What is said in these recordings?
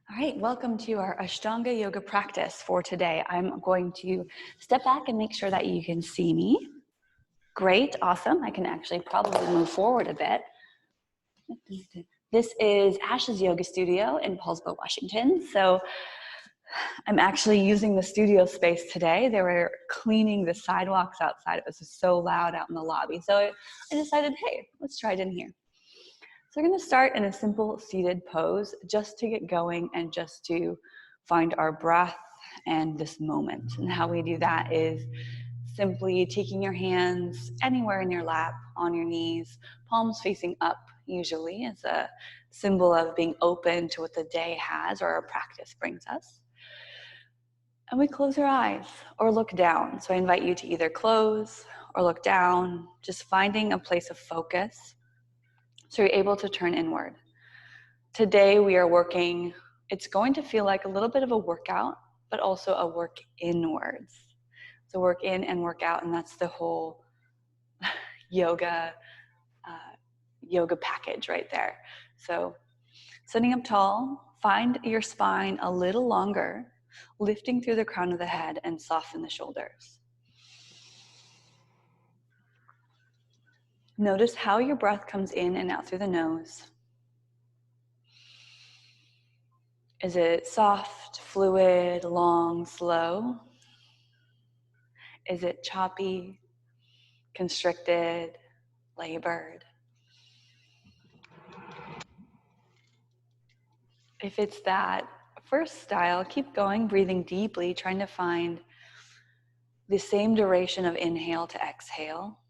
All right, welcome to our Ashtanga yoga practice for today. I'm going to step back and make sure that you can see me. Great, awesome. I can actually probably move forward a bit. This is Ash's yoga studio in Paulsboro, Washington. So I'm actually using the studio space today. They were cleaning the sidewalks outside. It was just so loud out in the lobby. So I decided, hey, let's try it in here. So we're going to start in a simple seated pose just to get going and just to find our breath and this moment. And how we do that is simply taking your hands anywhere in your lap, on your knees, palms facing up usually as a symbol of being open to what the day has or our practice brings us. And we close our eyes or look down. So I invite you to either close or look down, just finding a place of focus. So you're able to turn inward. Today we are working, it's going to feel like a little bit of a workout, but also a work inwards. So work in and work out, and that's the whole yoga package right there. So sitting up tall, find your spine a little longer, lifting through the crown of the head and soften the shoulders. Notice how your breath comes in and out through the nose. Is it soft, fluid, long, slow? Is it choppy, constricted, labored? If it's that first style, keep going, breathing deeply, trying to find the same duration of inhale to exhale.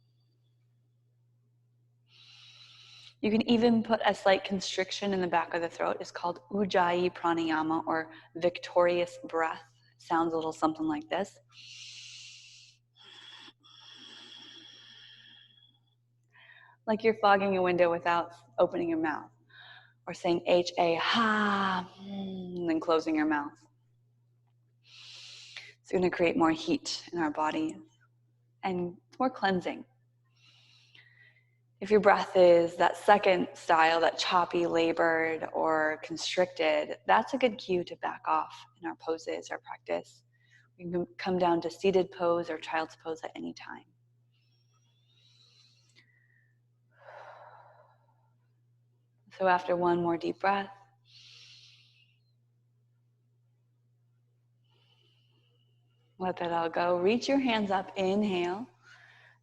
You can even put a slight constriction in the back of the throat. It's called Ujjayi Pranayama, or victorious breath. It sounds a little something like this. Like you're fogging a window without opening your mouth, or saying H-A-ha, and then closing your mouth. It's going to create more heat in our body and more cleansing. If your breath is that second style, that choppy, labored, or constricted, that's a good cue to back off in our poses, our practice. We can come down to seated pose or child's pose at any time. So after one more deep breath, let that all go. Reach your hands up, inhale.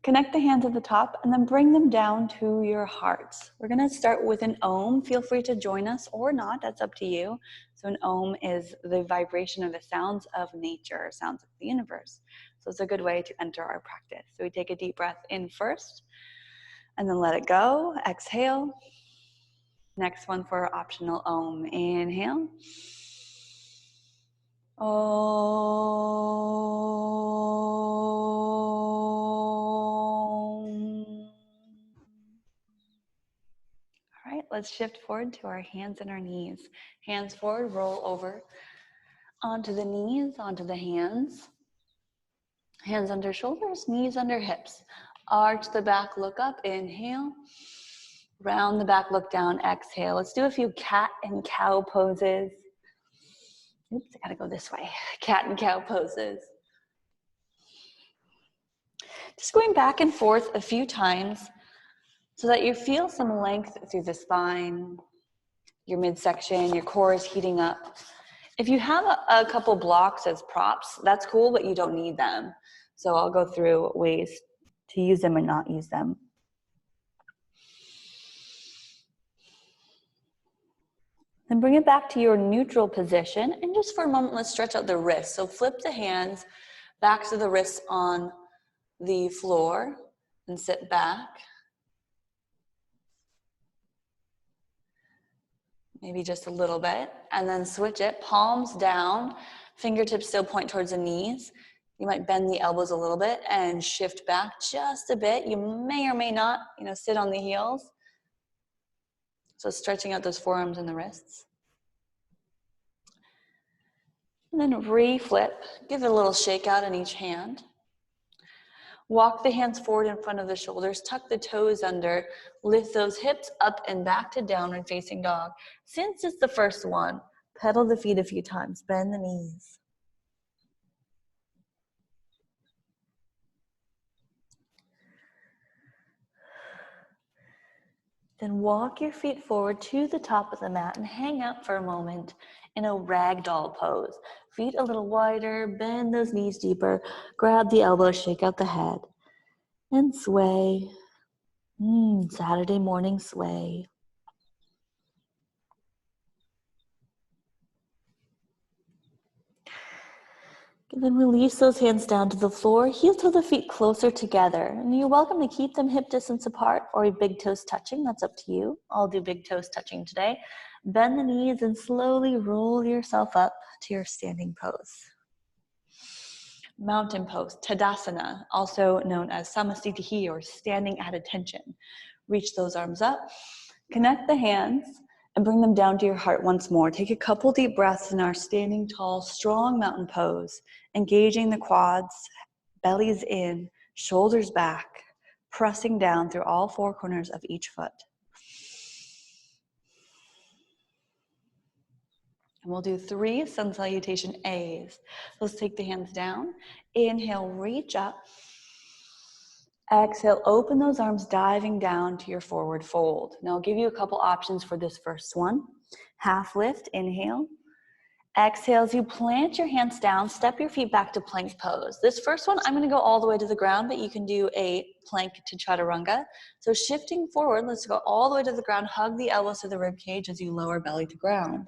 Connect the hands at the top and then bring them down to your hearts. We're going to start with an Om. Feel free to join us or not, that's up to you. So an Om is the vibration of the sounds of nature, sounds of the universe. So it's a good way to enter our practice. So we take a deep breath in first and then let it go. Exhale. Next one for our optional Om. Inhale. All right, let's shift forward to our hands and our knees. Hands forward, roll over onto the knees, onto the hands. Hands under shoulders, knees under hips. Arch the back, look up, inhale. Round the back, look down, exhale. Let's do a few cat and cow poses. Oops, I gotta go this way. Cat and cow poses. Just going back and forth a few times so that you feel some length through the spine, your midsection, your core is heating up. If you have a couple blocks as props, that's cool, but you don't need them. So I'll go through ways to use them and not use them. Then bring it back to your neutral position, and just for a moment, let's stretch out the wrists. So flip the hands back to the wrists on the floor and sit back. Maybe just a little bit, and then switch it, palms down, fingertips still point towards the knees. You might bend the elbows a little bit and shift back just a bit. You may or may not, sit on the heels. So stretching out those forearms and the wrists. And then re-flip, give it a little shake out in each hand. Walk the hands forward in front of the shoulders, tuck the toes under, lift those hips up and back to downward facing dog. Since it's the first one, Pedal the feet a few times, bend the knees. Then walk your feet forward to the top of the mat and hang out for a moment in a ragdoll pose. Feet a little wider, bend those knees deeper, grab the elbows, shake out the head, and sway. Saturday morning sway. And then release those hands down to the floor, heel toe the feet closer together. And you're welcome to keep them hip distance apart or big toes touching, that's up to you. I'll do big toes touching today. Bend the knees and slowly roll yourself up to your standing pose. Mountain pose, Tadasana, also known as Samasthiti or standing at attention. Reach those arms up, connect the hands, and bring them down to your heart once more. Take a couple deep breaths in our standing tall, strong mountain pose, engaging the quads, bellies in, shoulders back, pressing down through all four corners of each foot. And we'll do 3 sun salutation A's. Let's take the hands down. Inhale, reach up. Exhale, open those arms, diving down to your forward fold. Now I'll give you a couple options for this first one. Half lift, inhale. Exhale, as you plant your hands down, step your feet back to plank pose. This first one, I'm gonna go all the way to the ground, but you can do a plank to chaturanga. So shifting forward, let's go all the way to the ground, hug the elbows to the rib cage as you lower belly to ground.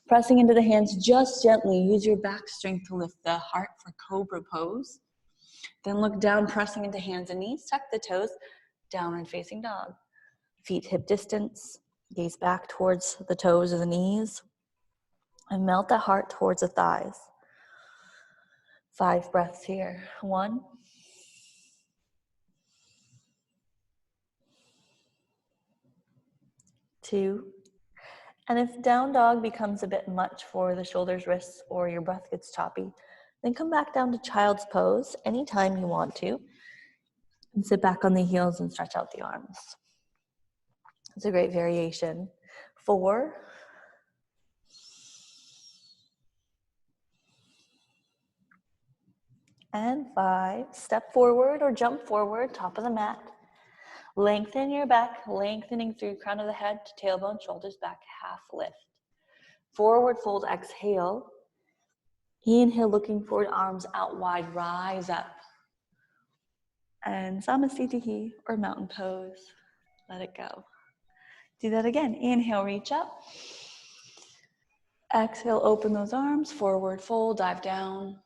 Pressing into the hands just gently, use your back strength to lift the heart for cobra pose. Then look down, pressing into hands and knees, tuck the toes, downward facing dog. Feet hip distance, gaze back towards the toes or the knees, and melt the heart towards the thighs. 5 breaths here. 1, 2, and if down dog becomes a bit much for the shoulders, wrists, or your breath gets choppy, then come back down to child's pose anytime you want to, and sit back on the heels and stretch out the arms. It's a great variation. 4, and 5. Step forward or jump forward, top of the mat. Lengthen your back, lengthening through crown of the head to tailbone, shoulders back, half lift. Forward fold, exhale. Inhale, looking forward, arms out wide, rise up. And Samasthiti or mountain pose. Let it go. Do that again. Inhale, reach up. Exhale, open those arms, forward fold, dive down.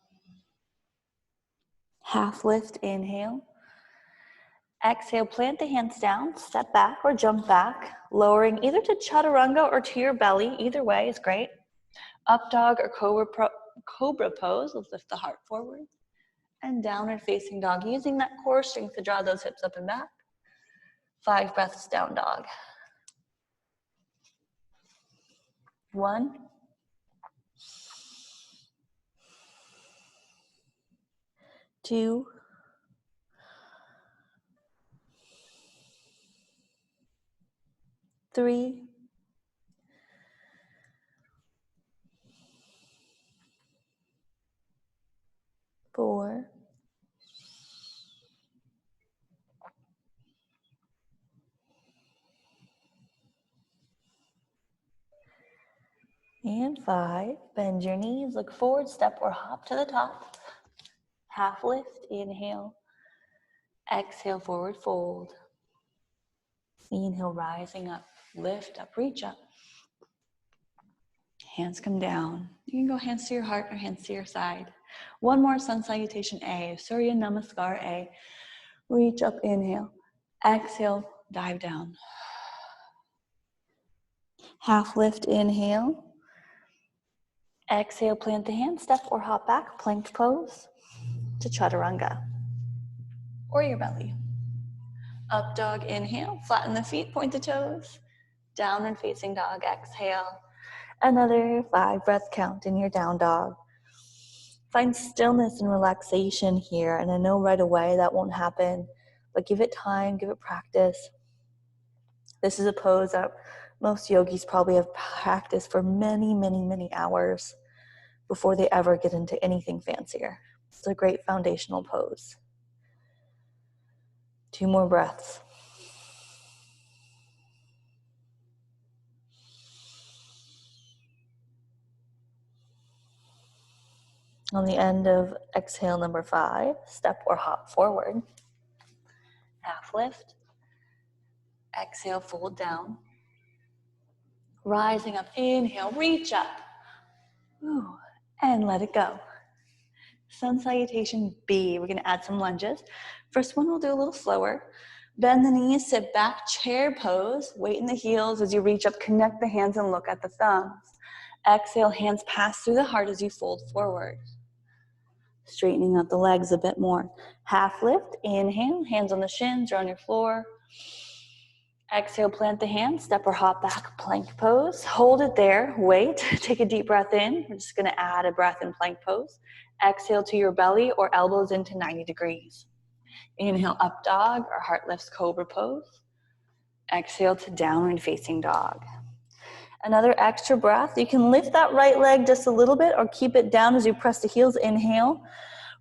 Half lift, inhale. Exhale, plant the hands down, step back or jump back, lowering either to chaturanga or to your belly. Either way is great. Up dog or cobra pose. Let's lift the heart forward. And downward facing dog, using that core strength to draw those hips up and back. 5 breaths, down dog. 1, 2, 3, 4, and 5. Bend your knees, look forward, step or hop to the top. Half lift, inhale. Exhale, forward fold. Inhale, rising up, lift up, reach up. Hands come down. You can go hands to your heart or hands to your side. One more sun salutation A, Surya Namaskar A. Reach up, inhale. Exhale, dive down. Half lift, inhale. Exhale, plant the hands, step or hop back, plank pose to chaturanga or your belly. Up dog, inhale, flatten the feet, point the toes. Downward facing dog, exhale. Another 5 breath count in your down dog. Find stillness and relaxation here, and I know right away that won't happen, but give it time, give it practice. This is a pose that Most yogis probably have practiced for many, many, many hours before they ever get into anything fancier. It's a great foundational pose. 2 more breaths. On the end of exhale number 5, step or hop forward. Half lift. Exhale, fold down. Rising up, inhale, reach up. Ooh, and let it go. Sun Salutation B. We're gonna add some lunges. First one we'll do a little slower. Bend the knees, sit back, chair pose. Weight in the heels as you reach up, connect the hands and look at the thumbs. Exhale, hands pass through the heart as you fold forward. Straightening out the legs a bit more. Half lift, inhale, hands on the shins or on your floor. Exhale, plant the hands, step or hop back, plank pose. Hold it there, wait, take a deep breath in. We're just gonna add a breath in plank pose. Exhale to your belly or elbows into 90 degrees. Inhale, up dog or heart lifts, cobra pose. Exhale to downward facing dog. Another extra breath. You can lift that right leg just a little bit or keep it down as you press the heels. Inhale.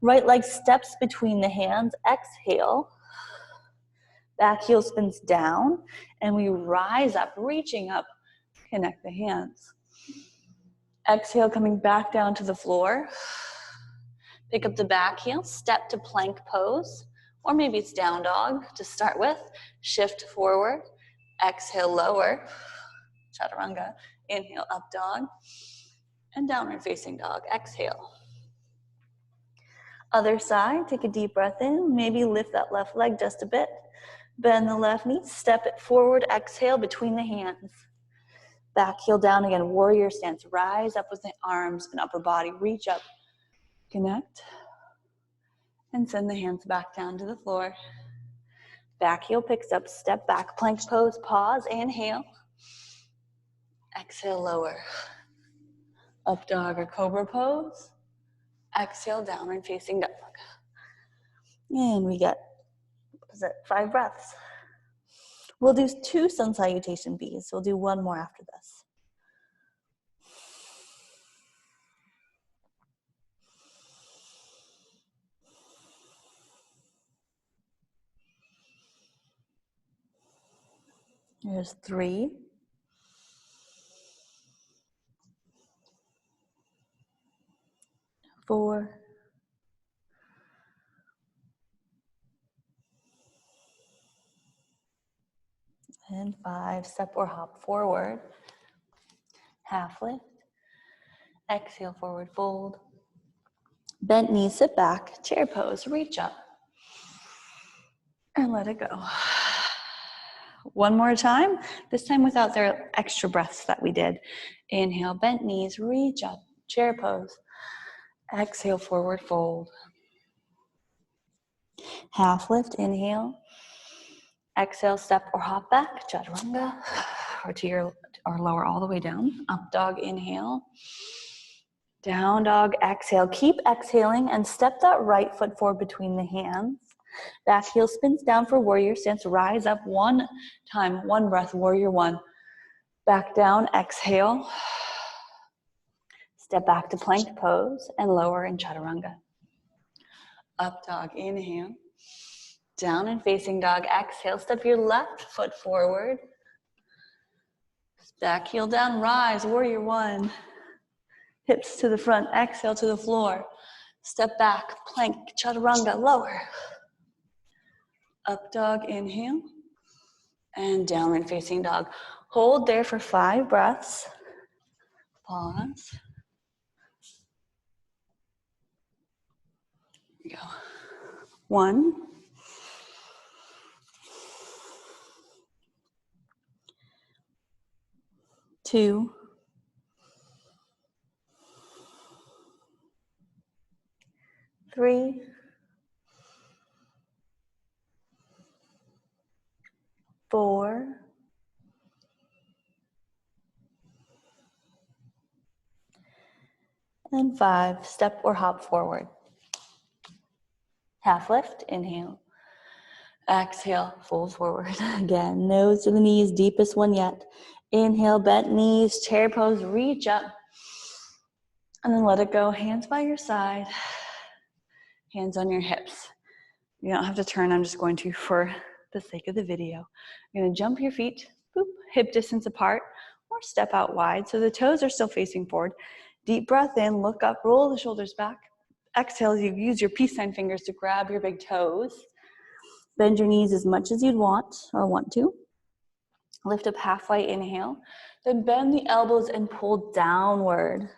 Right leg steps between the hands. Exhale. Back heel spins down. And we rise up, reaching up. Connect the hands. Exhale, coming back down to the floor. Pick up the back heel. Step to plank pose. Or maybe it's down dog to start with. Shift forward. Exhale, lower. Chaturanga. Inhale, up dog. And downward facing dog. Exhale. Other side, take a deep breath in. Maybe lift that left leg just a bit. Bend the left knee, step it forward. Exhale between the hands. Back heel down again, warrior stance. Rise up with the arms and upper body. Reach up, connect. And send the hands back down to the floor. Back heel picks up, step back, plank pose, pause, inhale. Exhale, lower. Up dog or cobra pose. Exhale, downward facing dog. And we get, 5 breaths. We'll do 2 Sun Salutation Bs. We'll do 1 more after this. Here's 3. 4. And 5. Step or hop forward. Half lift. Exhale, forward fold. Bent knees, sit back, chair pose, reach up. And let it go. 1 more time, this time without their extra breaths that we did. Inhale, bent knees, reach up, chair pose. Exhale, forward fold. Half lift, inhale. Exhale, step or hop back, chaturanga, or to your, or lower all the way down. Up dog, inhale. Down dog, exhale. Keep exhaling and step that right foot forward between the hands. Back heel spins down for warrior stance. Rise up 1 time, 1 breath, warrior 1. Back down, exhale. Step back to plank pose and lower in chaturanga. Up dog, inhale. Down and facing dog, exhale. Step your left foot forward. Back heel down, rise, warrior 1. Hips to the front, exhale to the floor. Step back, plank, chaturanga, lower. Up dog, inhale. And downward facing dog. Hold there for 5 breaths. Pause. Here we go. 1. 2. 3. 4. And 5. Step or hop forward. Half lift, inhale. Exhale, fold forward. Again, nose to the knees, deepest one yet. Inhale, bent knees, chair pose, reach up. And then let it go, hands by your side, hands on your hips. You don't have to turn, I'm just going to for the sake of the video. You're gonna jump your feet, boop, hip distance apart, or step out wide so the toes are still facing forward. Deep breath in, look up, roll the shoulders back. Exhale, you use your peace sign fingers to grab your big toes. Bend your knees as much as you'd want or want to. Lift up halfway, inhale. Then bend the elbows and pull downward.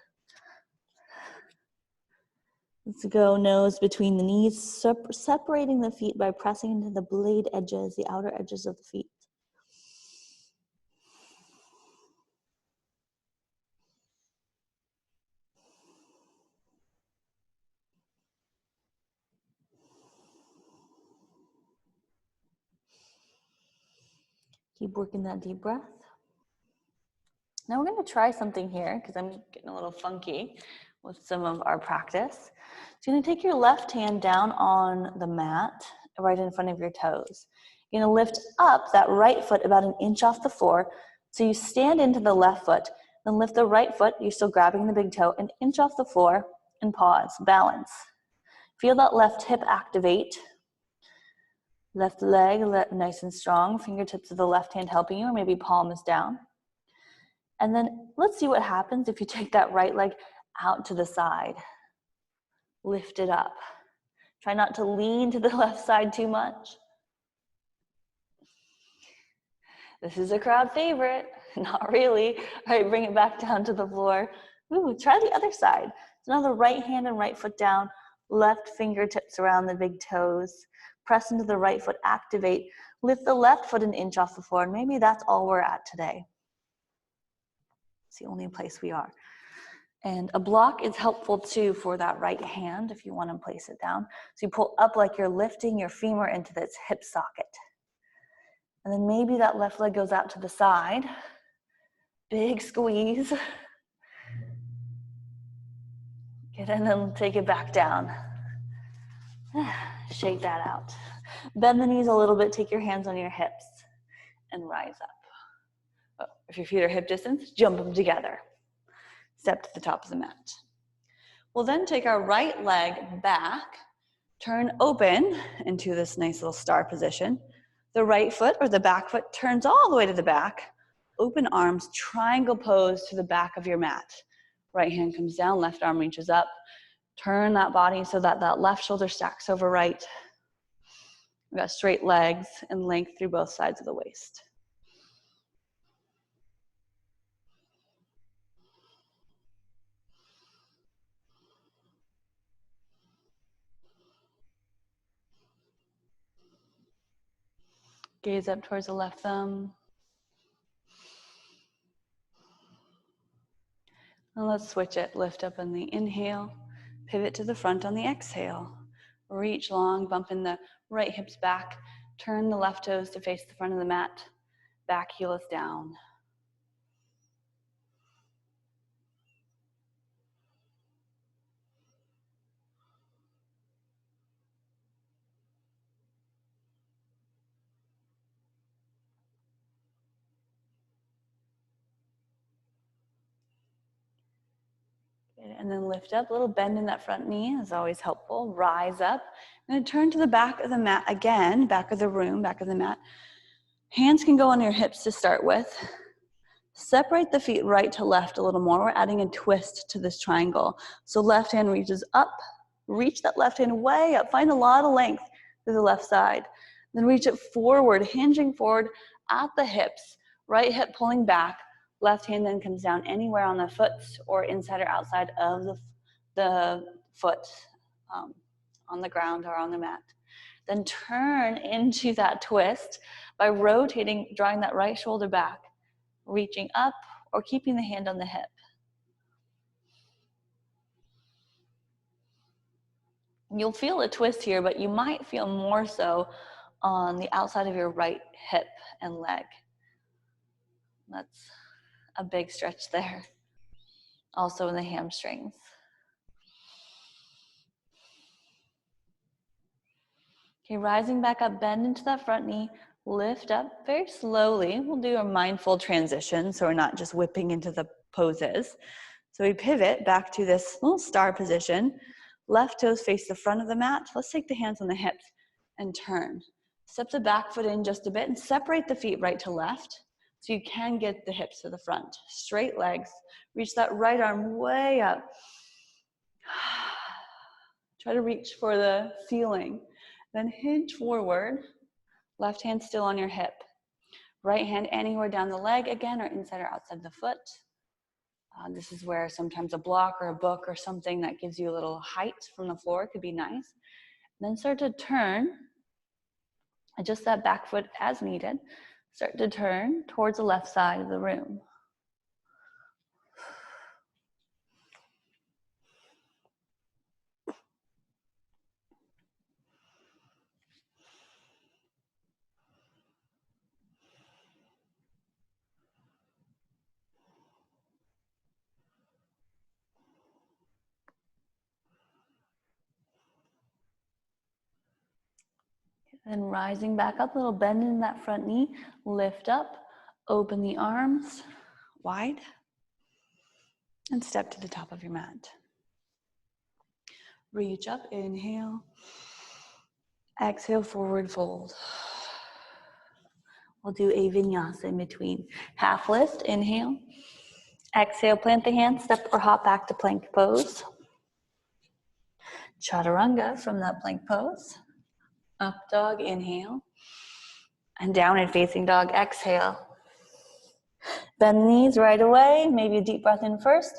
Let's go nose between the knees, separating the feet by pressing into the blade edges, the outer edges of the feet. Keep working that deep breath. Now we're going to try something here because I'm getting a little funky with some of our practice. So you're going to take your left hand down on the mat right in front of your toes. You're going to lift up that right foot about an inch off the floor. So you stand into the left foot, then lift the right foot, you're still grabbing the big toe, an inch off the floor and pause, balance. Feel that left hip activate. Left leg nice and strong, fingertips of the left hand helping you, or maybe palm is down. And then let's see what happens if you take that right leg out to the side. Lift it up. Try not to lean to the left side too much. This is a crowd favorite. Not really. All right, bring it back down to the floor. Ooh, try the other side. So now the right hand and right foot down, left fingertips around the big toes. Press into the right foot, activate. Lift the left foot an inch off the floor, and maybe that's all we're at today. It's the only place we are. And a block is helpful too for that right hand if you want to place it down. So you pull up like you're lifting your femur into this hip socket. And then maybe that left leg goes out to the side. Big squeeze. Get in and take it back down. Shake that out. Bend the knees a little bit, take your hands on your hips and rise up. Oh, if your feet are hip distance, jump them together. Step to the top of the mat. We'll then take our right leg back, turn open into this nice little star position. The right foot or the back foot turns all the way to the back. Open arms, triangle pose to the back of your mat. Right hand comes down, left arm reaches up. Turn that body so that that left shoulder stacks over right. We've got straight legs and length through both sides of the waist. Gaze up towards the left thumb. And let's switch it. Lift up on the inhale, pivot to the front on the exhale. Reach long, bump in the right hips back. Turn the left toes to face the front of the mat. Back heel is down. And then lift up, a little bend in that front knee is always helpful. Rise up, and then turn to the back of the mat again, back of the room, back of the mat. Hands can go on your hips to start with. Separate the feet right to left a little more. We're adding a twist to this triangle. So left hand reaches up, reach that left hand way up. Find a lot of length through the left side. Then reach it forward, hinging forward at the hips. Right hip pulling back. Left hand then comes down anywhere on the foot or inside or outside of the foot on the ground or on the mat. Then turn into that twist by rotating, drawing that right shoulder back, reaching up or keeping the hand on the hip. You'll feel a twist here, but you might feel more so on the outside of your right hip and leg. That's a big stretch there. Also in the hamstrings. Okay, rising back up, bend into that front knee, Lift up very slowly. We'll do a mindful transition so we're not just whipping into the poses. So we pivot back to this little star position. Left toes face the front of the mat. Let's take the hands on the hips and turn. Step the back foot in just a bit and separate the feet right to left so you can get the hips to the front. Straight legs. Reach that right arm way up. Try to reach for the ceiling. Then hinge forward. Left hand still on your hip. Right hand anywhere down the leg again, or inside or outside the foot. This is where sometimes a block or a book or something that gives you a little height from the floor could be nice. Then start to turn. Adjust that back foot as needed. Start to turn towards the left side of the room. Then rising back up, a little bend in that front knee, lift up, open the arms wide, and step to the top of your mat. Reach up, inhale, exhale, forward fold. We'll do a vinyasa in between. Half lift, inhale, exhale, plant the hands, step or hop back to plank pose. Chaturanga from that plank pose. Up dog, inhale. And downward facing dog, exhale. Bend knees right away. Maybe a deep breath in first.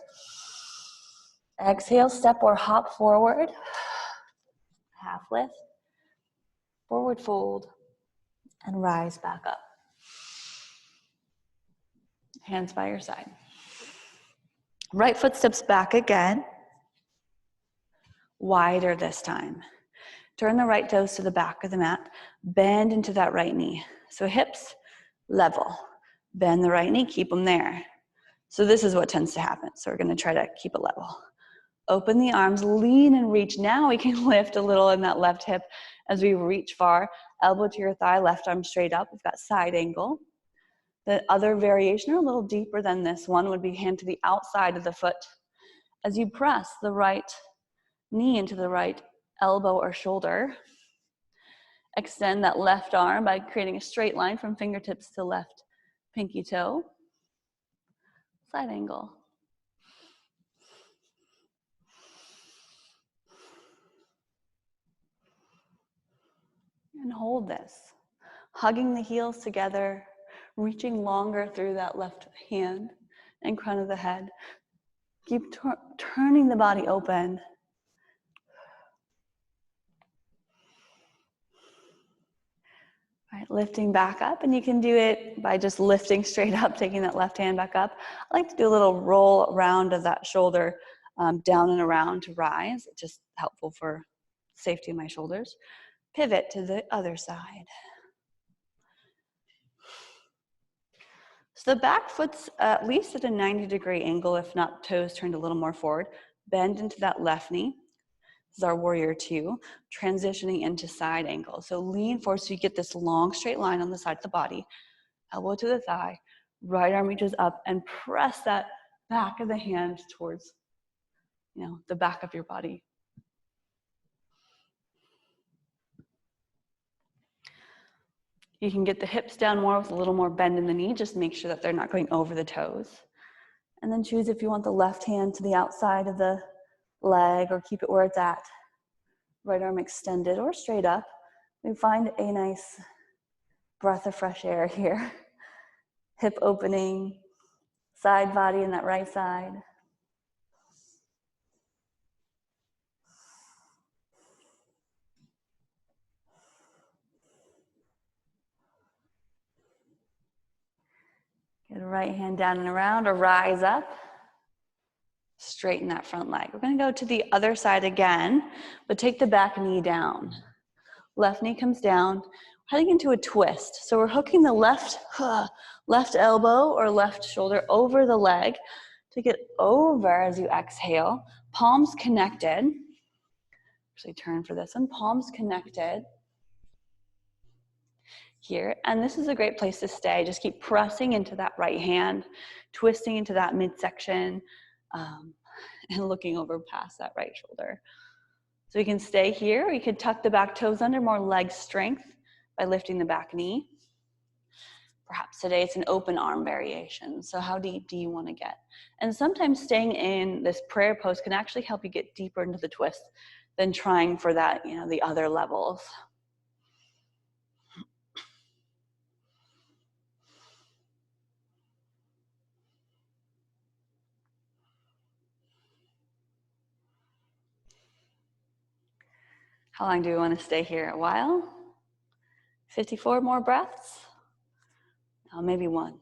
Exhale, step or hop forward. Half lift. Forward fold. And rise back up. Hands by your side. Right foot steps back again. Wider this time. Turn the right toes to the back of the mat. Bend into that right knee. So hips level. Bend the right knee, keep them there. So this is what tends to happen. So we're gonna try to keep it level. Open the arms, lean and reach. Now we can lift a little in that left hip as we reach far. Elbow to your thigh, left arm straight up. We've got side angle. The other variation, or a little deeper than this one, would be hand to the outside of the foot. As you press the right knee into the right elbow or shoulder, extend that left arm by creating a straight line from fingertips to left pinky toe. Side angle. And hold this. Hugging the heels together, reaching longer through that left hand and crown of the head. Keep turning the body open. All right, lifting back up, and you can do it by just lifting straight up, taking that left hand back up. I like to do a little roll around of that shoulder, down and around to rise. It's just helpful for safety of my shoulders. Pivot to the other side. So the back foot's at least at a 90-degree angle, if not toes turned a little more forward. Bend into that left knee. This is our warrior two, transitioning into side angle. So lean forward so you get this long straight line on the side of the body. Elbow to the thigh, right arm reaches up, and press that back of the hand towards, the back of your body. You can get the hips down more with a little more bend in the knee. Just make sure that they're not going over the toes. And then choose if you want the left hand to the outside of the leg or keep it where it's at. Right arm extended or straight up. We find a nice breath of fresh air here. Hip opening, side body in that right side. Get a right hand down and around or rise up. Straighten that front leg. We're going to go to the other side again, but take the back knee down. Left knee comes down, heading into a twist. So we're hooking the left elbow or left shoulder over the leg. Take it over as you exhale. Palms connected. Actually turn for this one. Palms connected. here. And this is a great place to stay. Just keep pressing into that right hand, twisting into that midsection, and looking over past that right shoulder. So you can stay here, or you could tuck the back toes under, more leg strength by lifting the back knee. Perhaps today it's an open arm variation. So how deep do you want to get? And sometimes staying in this prayer pose can actually help you get deeper into the twist than trying for that, the other levels. How long do we want to stay here? A while? 54 more breaths? Oh, maybe one.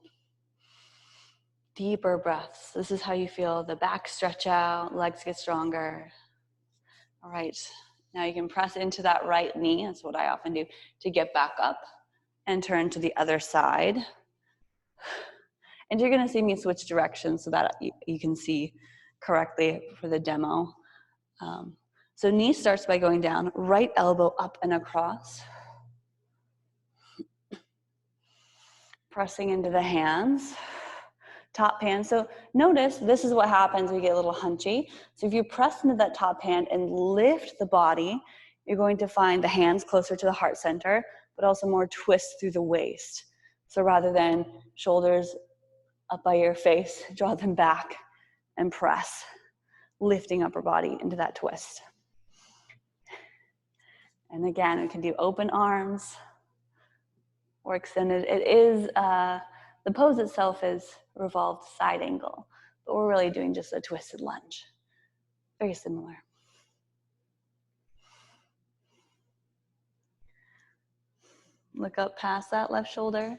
Deeper breaths. This is how you feel the back stretch out, legs get stronger. All right, now you can press into that right knee, that's what I often do, to get back up and turn to the other side. And you're gonna see me switch directions so that you can see correctly for the demo. So knee starts by going down, right elbow up and across. Pressing into the hands. Top hand. So notice this is what happens when you get a little hunchy. So if you press into that top hand and lift the body, you're going to find the hands closer to the heart center, but also more twist through the waist. So rather than shoulders up by your face, draw them back and press, lifting upper body into that twist. And again, we can do open arms or extended. It is, the pose itself is revolved side angle, but we're really doing just a twisted lunge. Very similar. Look up past that left shoulder.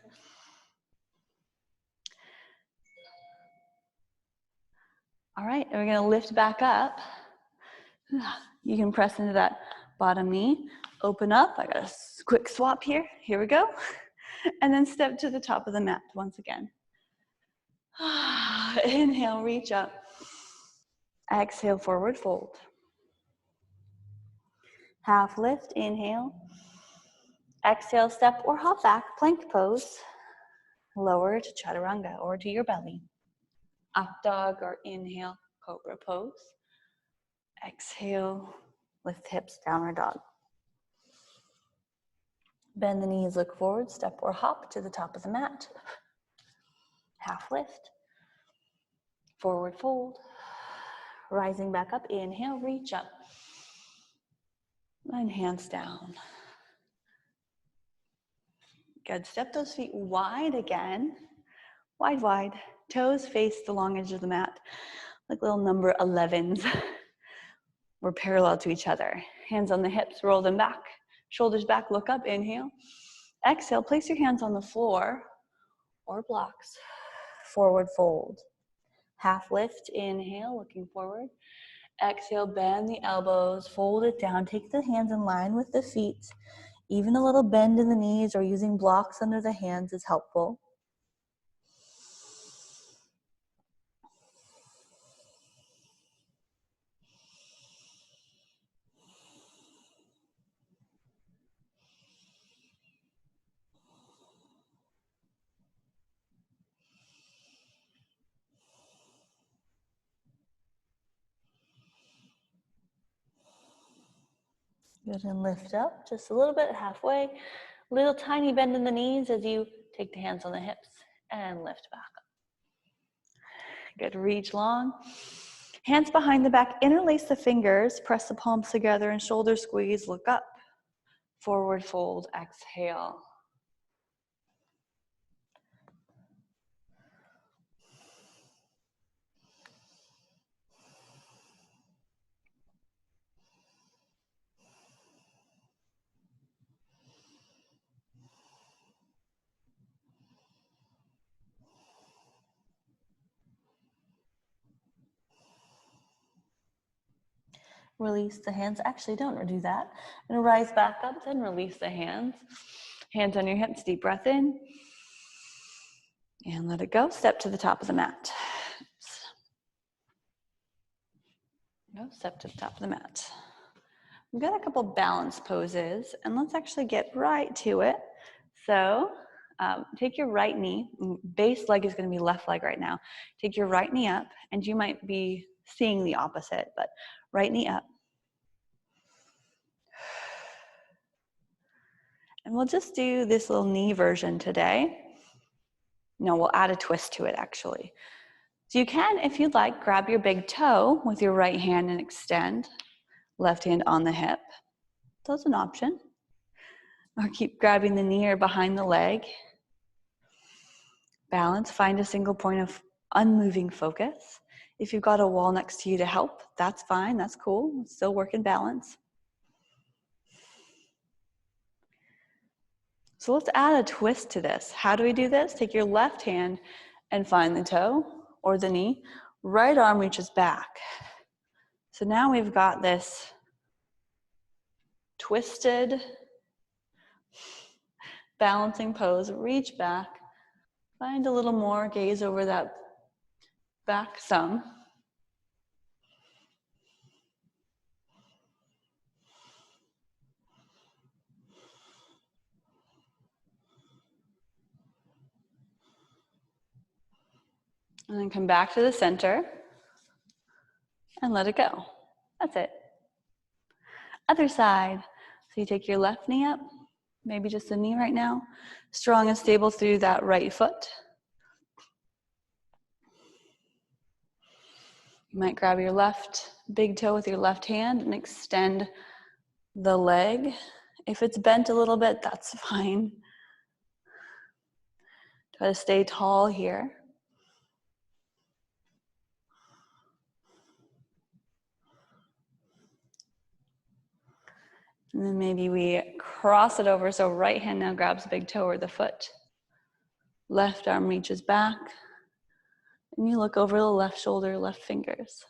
All right, and we're gonna lift back up. You can press into that bottom knee, open up. I got a quick swap here. Here we go. And then step to the top of the mat once again. Inhale, reach up. Exhale, forward fold. Half lift, inhale. Exhale, step or hop back, plank pose. Lower to Chaturanga or to your belly. Up dog or inhale, cobra pose. Exhale, lift hips, downward dog. Bend the knees, look forward, step or hop to the top of the mat. Half lift. Forward fold. Rising back up, inhale, reach up. And hands down. Good, step those feet wide again. Wide, wide. Toes face the long edge of the mat, like little number 11s. We're parallel to each other. Hands on the hips, roll them back. Shoulders back, look up, inhale. Exhale, place your hands on the floor or blocks. Forward fold. Half lift, inhale, looking forward. Exhale, bend the elbows, fold it down. Take the hands in line with the feet. Even a little bend in the knees or using blocks under the hands is helpful. Good, and lift up just a little bit, halfway. Little tiny bend in the knees as you take the hands on the hips and lift back up. Good, reach long. Hands behind the back, interlace the fingers, press the palms together and shoulder squeeze, look up. Forward fold, exhale. Release the hands. Actually, don't do that. And rise back up, then release the hands. Hands on your hips, deep breath in. And let it go. Step to the top of the mat. Go, step to the top of the mat. We've got a couple balance poses, and let's actually get right to it. So take your right knee, base leg is going to be left leg right now. Take your right knee up, and you might be seeing the opposite, but right knee up. And we'll just do this little knee version today. No, we'll add a twist to it actually. So you can, if you'd like, grab your big toe with your right hand and extend. Left hand on the hip. That's an option. Or keep grabbing the knee or behind the leg. Balance, find a single point of unmoving focus. If you've got a wall next to you to help, that's fine, that's cool. Still work in balance. So let's add a twist to this. How do we do this? Take your left hand and find the toe or the knee. Right arm reaches back. So now we've got this twisted balancing pose. Reach back. Find a little more, gaze over that back some. And then come back to the center and let it go. That's it. Other side. So you take your left knee up, maybe just the knee right now. Strong and stable through that right foot. You might grab your left big toe with your left hand and extend the leg. If it's bent a little bit, that's fine. Try to stay tall here. And then maybe we cross it over, so right hand now grabs the big toe or the foot. Left arm reaches back. And you look over the left shoulder, left fingers.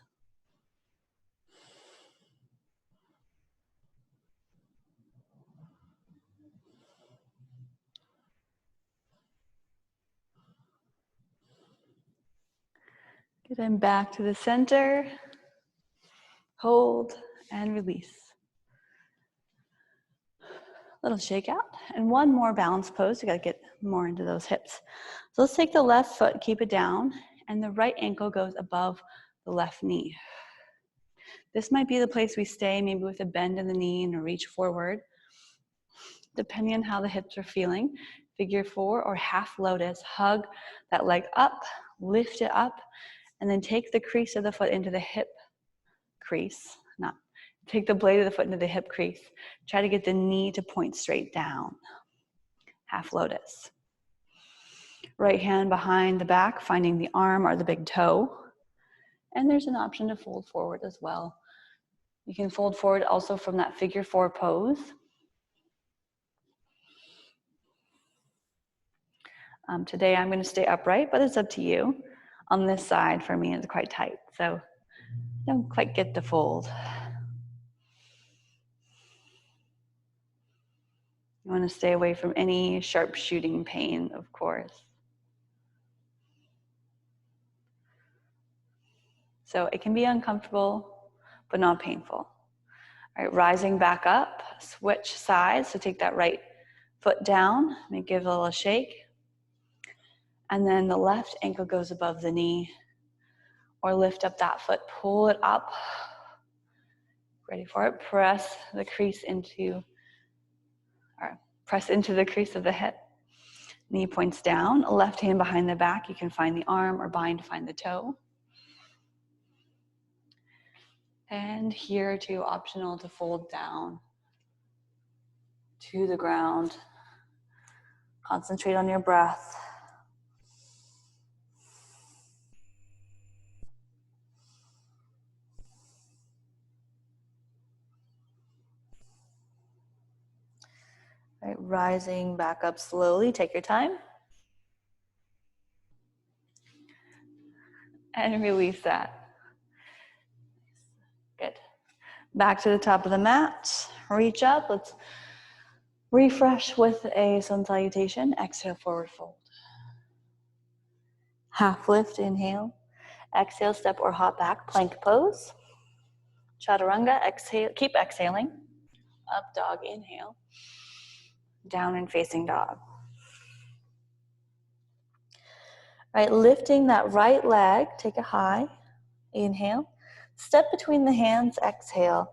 Get them back to the center. Hold and release. Little shake out. And one more balance pose. You got to get more into those hips. So let's take the left foot, keep it down, and the right ankle goes above the left knee. This might be the place we stay, maybe with a bend in the knee and a reach forward. Depending on how the hips are feeling. Figure 4 or half lotus. Hug that leg up, lift it up, and then take the crease of the foot into the hip crease. Take the blade of the foot into the hip crease. Try to get the knee to point straight down. Half lotus. Right hand behind the back, finding the arm or the big toe. And there's an option to fold forward as well. You can fold forward also from that figure 4 pose. Today I'm going to stay upright, but it's up to you. On this side for me it's quite tight, so don't quite get the fold. You want to stay away from any sharp shooting pain, of course. So it can be uncomfortable, but not painful. All right, rising back up, switch sides. So take that right foot down, maybe give it a little shake. And then the left ankle goes above the knee. Or lift up that foot, pull it up. Ready for it? Press the crease into, or press into the crease of the hip. Knee points down, left hand behind the back. You can find the arm or bind to find the toe. And here too, optional to fold down to the ground. Concentrate on your breath. All right, rising back up slowly, take your time. And release that. Good. Back to the top of the mat, reach up. Let's refresh with a sun salutation. Exhale, forward fold. Half lift, inhale. Exhale, step or hop back, plank pose. Chaturanga, exhale, keep exhaling. Up dog, inhale. Down and facing dog. Right, lifting that right leg, take a high, inhale. Step between the hands, exhale.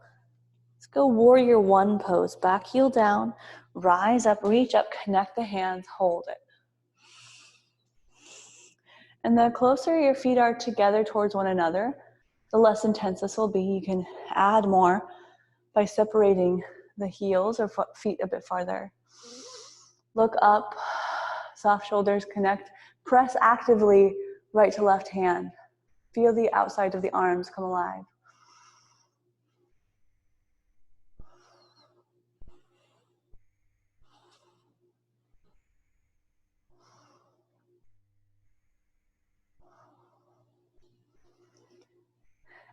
Let's go warrior one pose. Back heel down, rise up, reach up, connect the hands, hold it. And the closer your feet are together towards one another, the less intense this will be. You can add more by separating the heels or feet a bit farther. Look up, soft shoulders connect. Press actively right to left hand. Feel the outside of the arms come alive.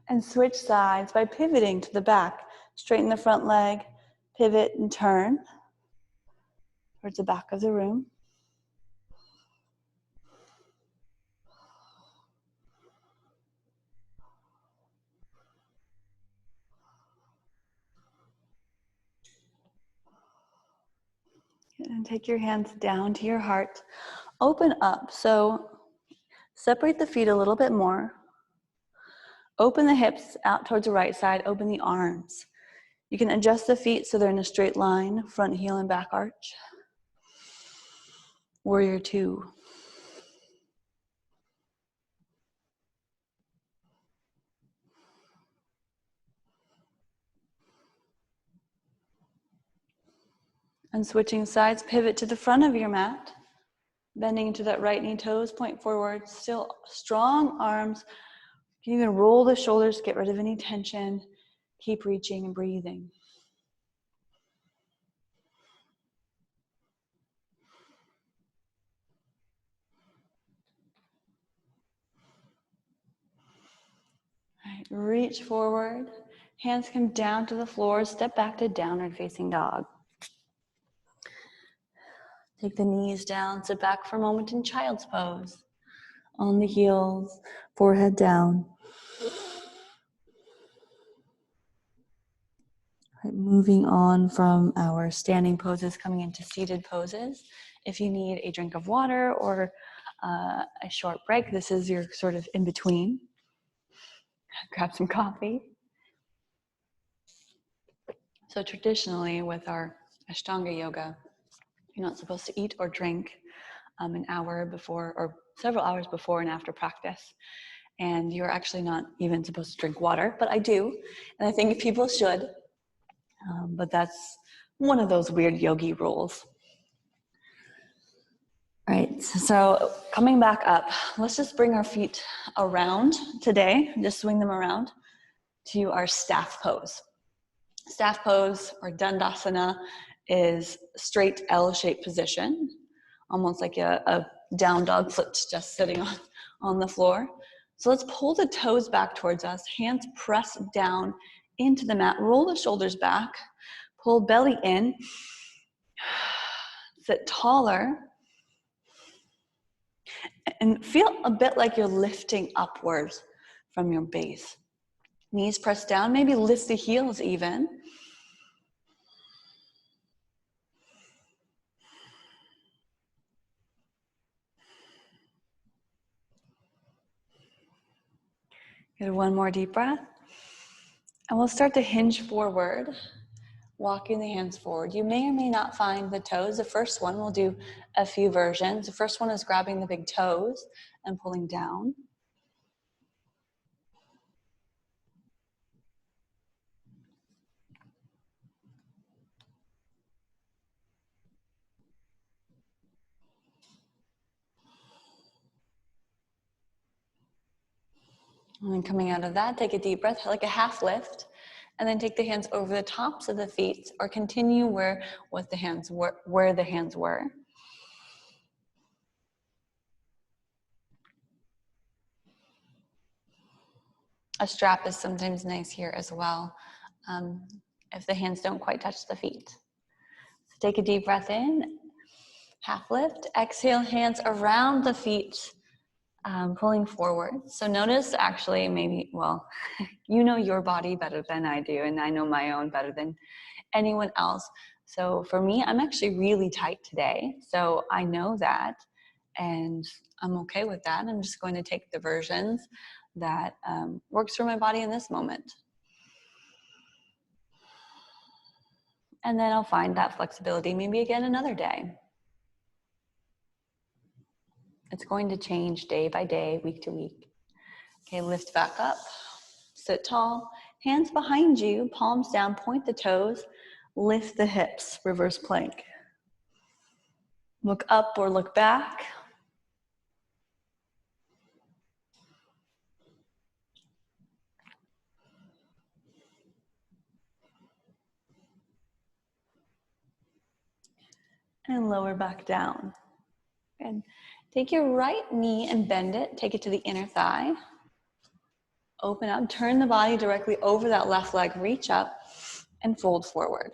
And switch sides by pivoting to the back. Straighten the front leg, pivot and turn towards the back of the room. And take your hands down to your heart. Open up. So separate the feet a little bit more. Open the hips out towards the right side. Open the arms. You can adjust the feet so they're in a straight line, front heel and back arch. Warrior two. And switching sides, pivot to the front of your mat. Bending into that right knee, toes point forward. Still strong arms. You can even roll the shoulders, get rid of any tension. Keep reaching and breathing. All right, reach forward. Hands come down to the floor. Step back to downward facing dog. Take the knees down. Sit back for a moment in child's pose. On the heels, forehead down. Right, moving on from our standing poses, coming into seated poses. If you need a drink of water or a short break, this is your sort of in between. Grab some coffee. So traditionally with our Ashtanga yoga, you're not supposed to eat or drink an hour before or several hours before and after practice. And you're actually not even supposed to drink water, but I do. And I think people should. But that's one of those weird yogi rules. All right, so coming back up, let's just bring our feet around today, just swing them around to our staff pose. Staff pose or Dandasana is straight L-shaped position, almost like a down dog flipped just sitting on the floor. So let's pull the toes back towards us, hands press down into the mat, roll the shoulders back, pull belly in, sit taller, and feel a bit like you're lifting upwards from your base. Knees press down, maybe lift the heels even. Get one more deep breath. And we'll start to hinge forward, walking the hands forward. You may or may not find the toes. The first one, we'll do a few versions. The first one is grabbing the big toes and pulling down. And then coming out of that, take a deep breath, like a half lift, and then take the hands over the tops of the feet, or continue where the hands were. A strap is sometimes nice here as well, if the hands don't quite touch the feet. So take a deep breath in, half lift, exhale, hands around the feet, pulling forward. So notice actually maybe, well, you know your body better than I do, and I know my own better than anyone else. So for me, I'm actually really tight today. So I know that, and I'm okay with that. I'm just going to take the versions that works for my body in this moment. And then I'll find that flexibility maybe again another day. It's going to change day by day, week to week. Okay, lift back up, sit tall, hands behind you, palms down, point the toes, lift the hips, reverse plank. Look up or look back. And lower back down. Good. Take your right knee and bend it. Take it to the inner thigh. Open up, turn the body directly over that left leg, reach up and fold forward.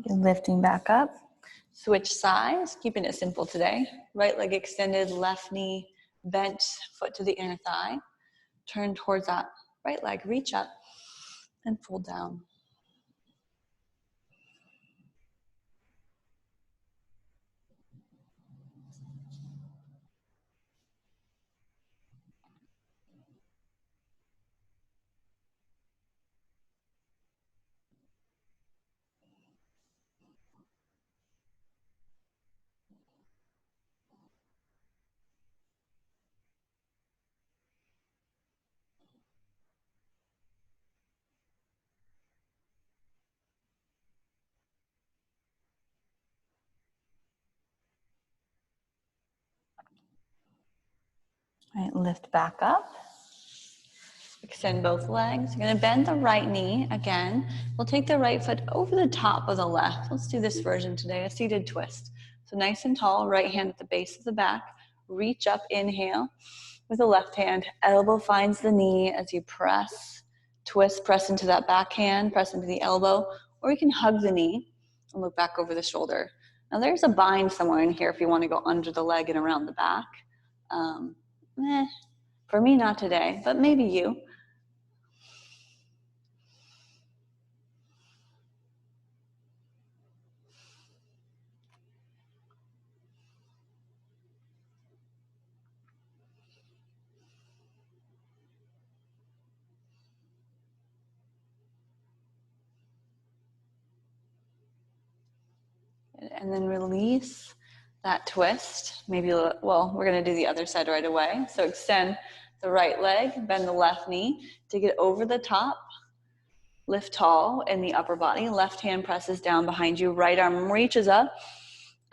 You're lifting back up. Switch sides, keeping it simple today. Right leg extended, left knee bent, foot to the inner thigh. Turn towards that right leg, reach up and fold down. All right, lift back up. Extend both legs. You're gonna bend the right knee again. We'll take the right foot over the top of the left. Let's do this version today, a seated twist. So nice and tall, right hand at the base of the back. Reach up, inhale with the left hand. Elbow finds the knee as you press, twist, press into that back hand, press into the elbow, or you can hug the knee and look back over the shoulder. Now there's a bind somewhere in here if you want to go under the leg and around the back. For me, not today, but maybe you. And then release that twist. Maybe, well, we're gonna do the other side right away. So extend the right leg, bend the left knee to get over the top. Lift tall in the upper body. Left hand presses down behind you. Right arm reaches up.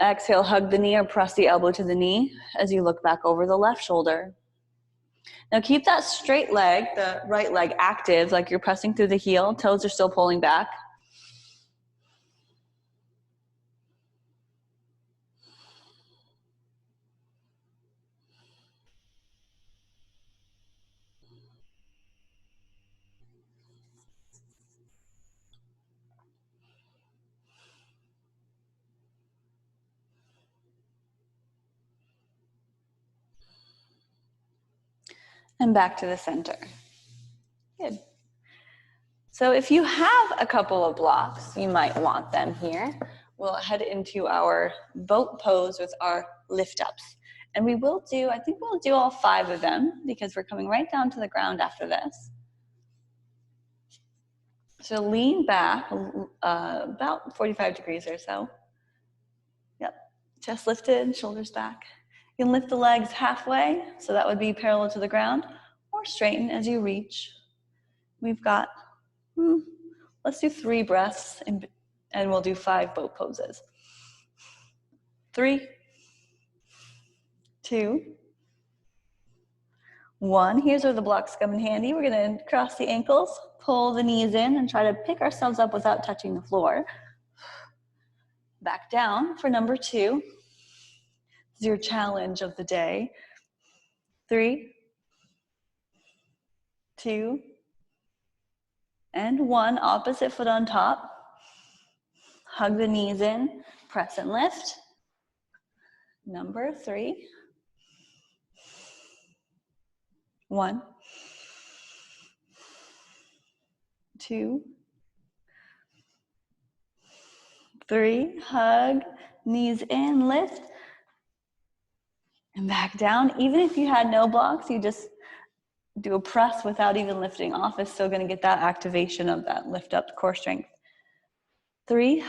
Exhale, hug the knee or press the elbow to the knee as you look back over the left shoulder. Now keep that straight leg, the right leg active, like you're pressing through the heel. Toes are still pulling back. And back to the center. Good. So if you have a couple of blocks, you might want them here. We'll head into our boat pose with our lift ups. And we will do, I think we'll do all 5 of them because we're coming right down to the ground after this. So lean back about 45 degrees or so. Yep, chest lifted, shoulders back. You can lift the legs halfway, so that would be parallel to the ground, or straighten as you reach. We've got, let's do 3 breaths, and we'll do 5 boat poses. 3, 2, 1. Here's where the blocks come in handy. We're gonna cross the ankles, pull the knees in, and try to pick ourselves up without touching the floor. Back down for number 2. is your challenge of the day. 3, 2, and 1. Opposite foot on top. Hug the knees in, press and lift. Number 3. 1, 2, 3. Hug, knees in, lift, and back down. Even if you had no blocks, you just do a press without even lifting off. It's still going to get that activation of that lift up core strength. 3,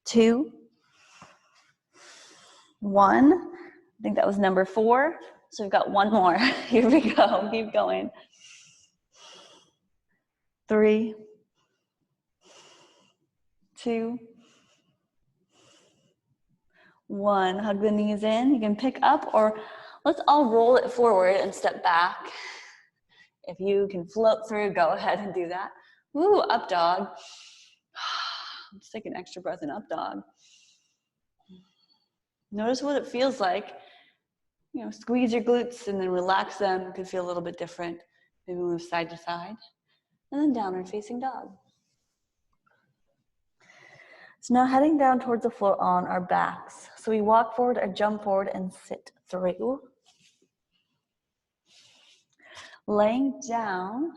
2, 1. I think that was number 4. So we've got one more. Here we go. Keep going. 3, 2, 1. Hug the knees in. You can pick up, or let's all roll it forward and step back. If you can float through, go ahead and do that. Woo, up dog. Let's take an extra breath in up dog. Notice what it feels like. You know, squeeze your glutes and then relax them. It could feel a little bit different. Maybe move side to side. And then downward facing dog. So now heading down towards the floor on our backs. So we walk forward or jump forward and sit through. Laying down,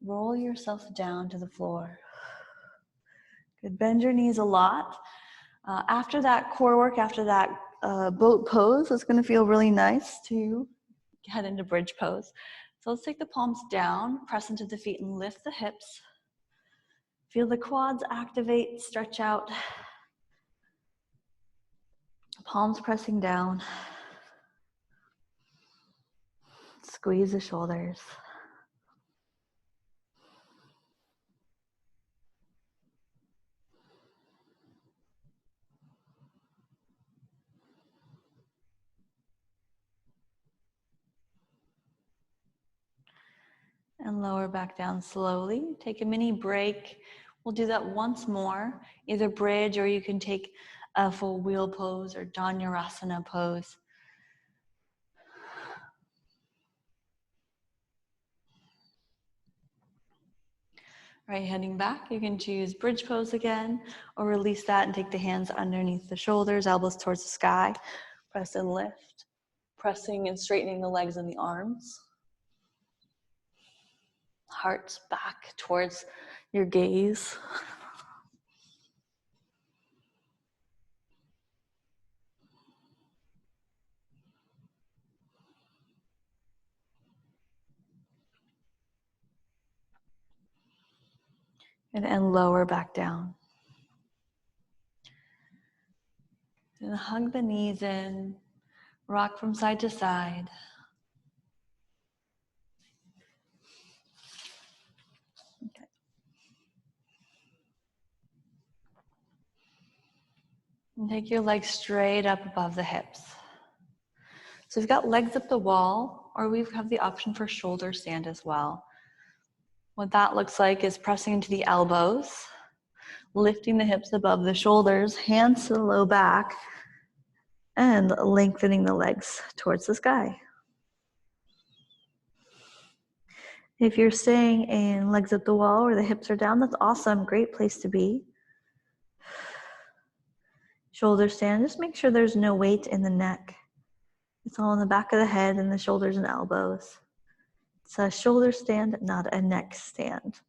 roll yourself down to the floor. Good, bend your knees a lot. After that core work, after that boat pose, it's going to feel really nice to head into bridge pose. So let's take the palms down, press into the feet and lift the hips. Feel the quads activate, stretch out. Palms pressing down. Squeeze the shoulders. And lower back down slowly. Take a mini break. We'll do that once more, either bridge or you can take a full wheel pose or Dhanurasana pose. Right, heading back, you can choose bridge pose again, or release that and take the hands underneath the shoulders, elbows towards the sky. Press and lift, pressing and straightening the legs and the arms. Heart back towards your gaze. And lower back down. And hug the knees in, rock from side to side. Okay. And take your legs straight up above the hips. So we've got legs up the wall, or we have the option for shoulder stand as well. What that looks like is pressing into the elbows, lifting the hips above the shoulders, hands to the low back, and lengthening the legs towards the sky. If you're staying in legs up the wall or the hips are down, that's awesome, great place to be. Shoulder stand, just make sure there's no weight in the neck. It's all in the back of the head and the shoulders and elbows. It's a shoulder stand, not a neck stand.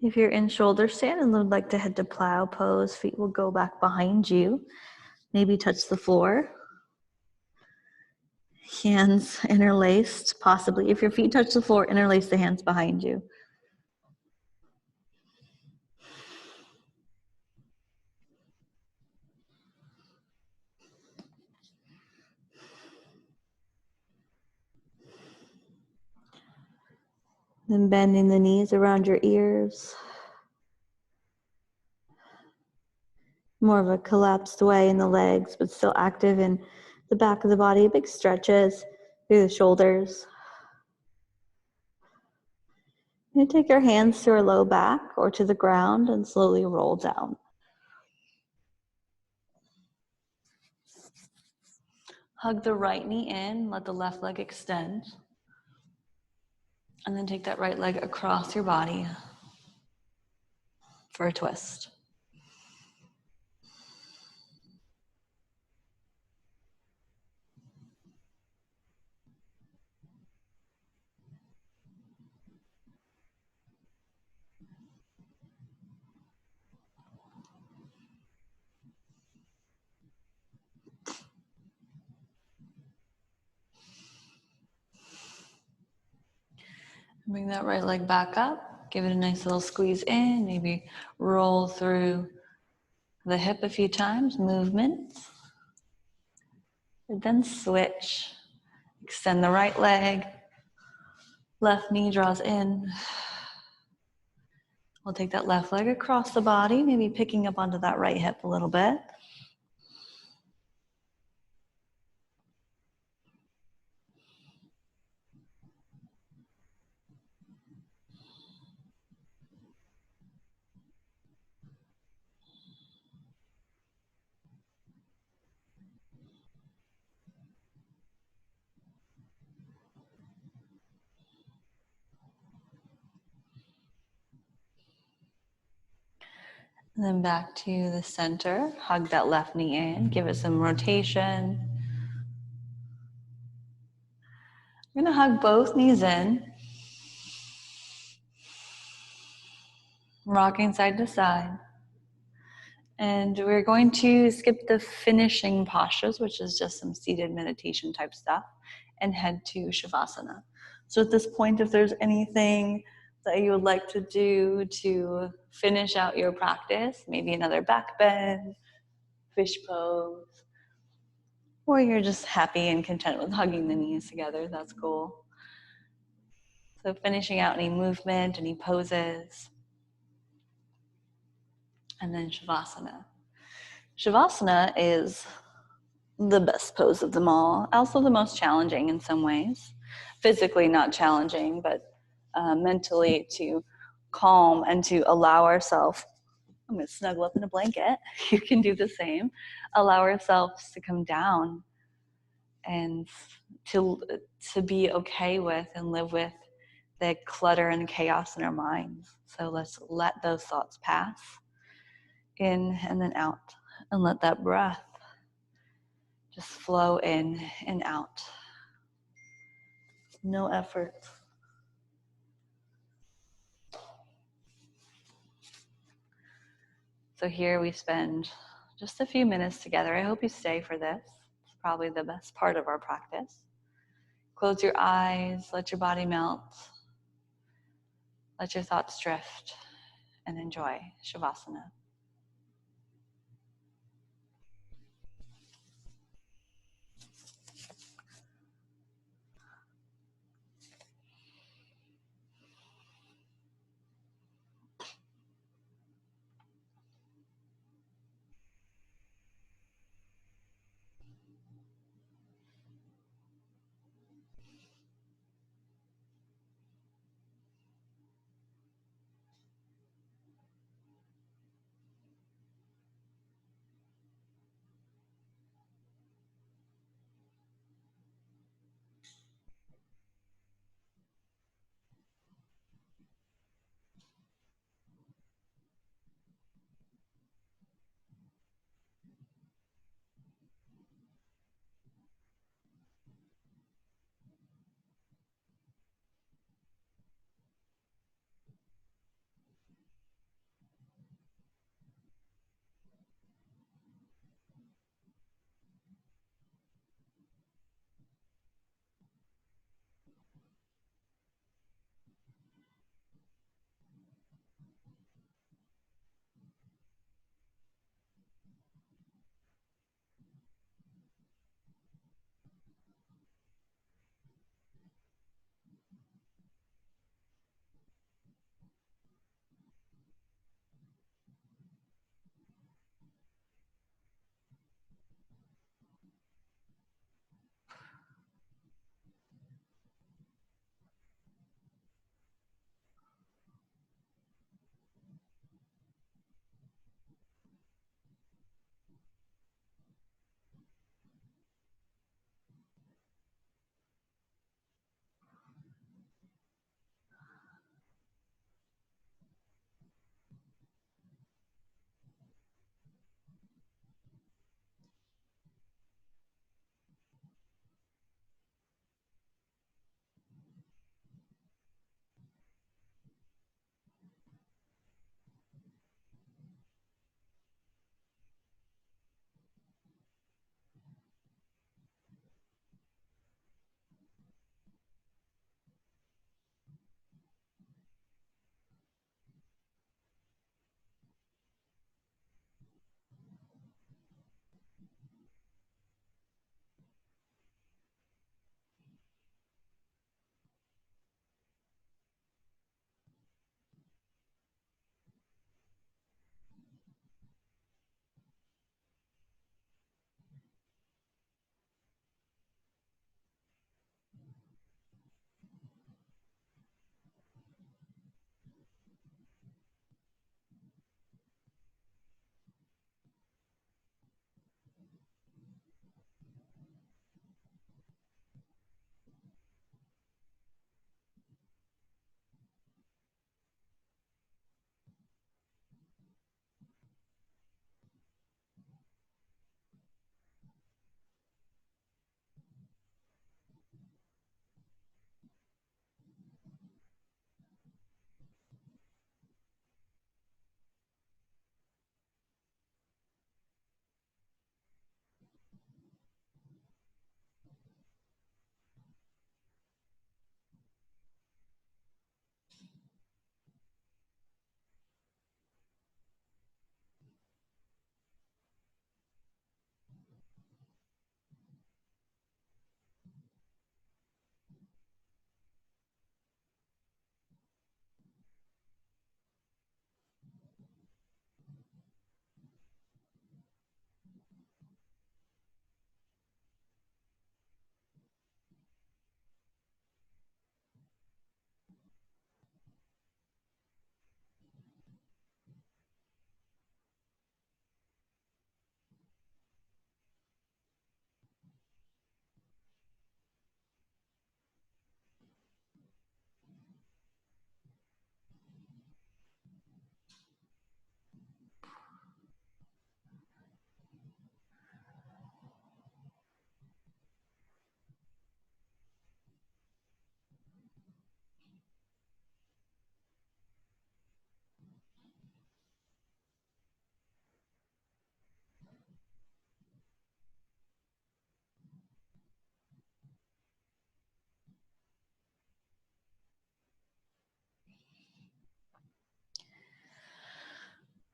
If you're in shoulder stand and would like to head to plow pose, feet will go back behind you. Maybe touch the floor. Hands interlaced, possibly. If your feet touch the floor, interlace the hands behind you. Then bending the knees around your ears. More of a collapsed way in the legs, but still active in the back of the body, big stretches through the shoulders. You take your hands to your low back or to the ground and slowly roll down. Hug the right knee in, let the left leg extend. And then take that right leg across your body for a twist. Bring that right leg back up. Give it a nice little squeeze in. Maybe roll through the hip a few times. Movement. And then switch. Extend the right leg. Left knee draws in. We'll take that left leg across the body, maybe picking up onto that right hip a little bit. And then back to the center. Hug that left knee in. Give it some rotation. We're going to hug both knees in. Rocking side to side. And we're going to skip the finishing postures, which is just some seated meditation type stuff, and head to Shavasana. So at this point, if there's anything that you would like to do to finish out your practice, maybe another back bend, fish pose, or you're just happy and content with hugging the knees together, that's cool. So finishing out any movement, any poses, and then Shavasana. Shavasana is the best pose of them all, also the most challenging in some ways. Physically not challenging, but mentally to calm and to allow ourselves, I'm going to snuggle up in a blanket, you can do the same, allow ourselves to come down and to be okay with and live with the clutter and chaos in our minds. So let's let those thoughts pass in and then out, and let that breath just flow in and out. No effort. So here we spend just a few minutes together. I hope you stay for this. It's probably the best part of our practice. Close your eyes, let your body melt, let your thoughts drift, and enjoy Shavasana.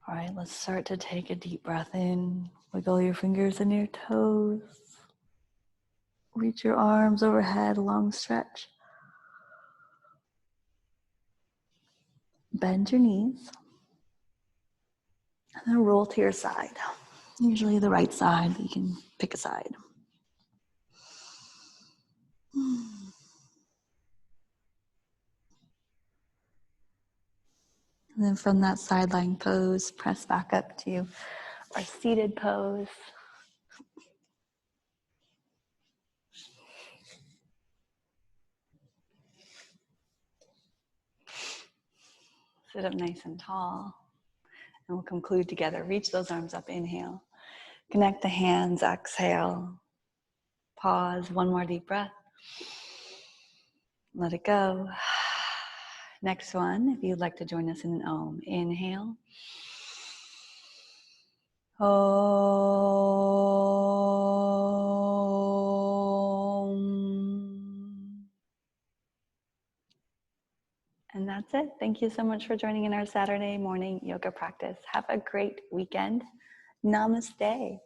All right, let's start to take a deep breath in. Wiggle your fingers and your toes. Reach your arms overhead, long stretch. Bend your knees. And then roll to your side. Usually the right side, but you can pick a side. And then from that sideline pose, press back up to our seated pose. Sit up nice and tall. And we'll conclude together. Reach those arms up, inhale. Connect the hands, exhale. Pause, one more deep breath. Let it go. Next one, if you'd like to join us in an Om. Inhale. Om. And that's it. Thank you so much for joining in our Saturday morning yoga practice. Have a great weekend. Namaste.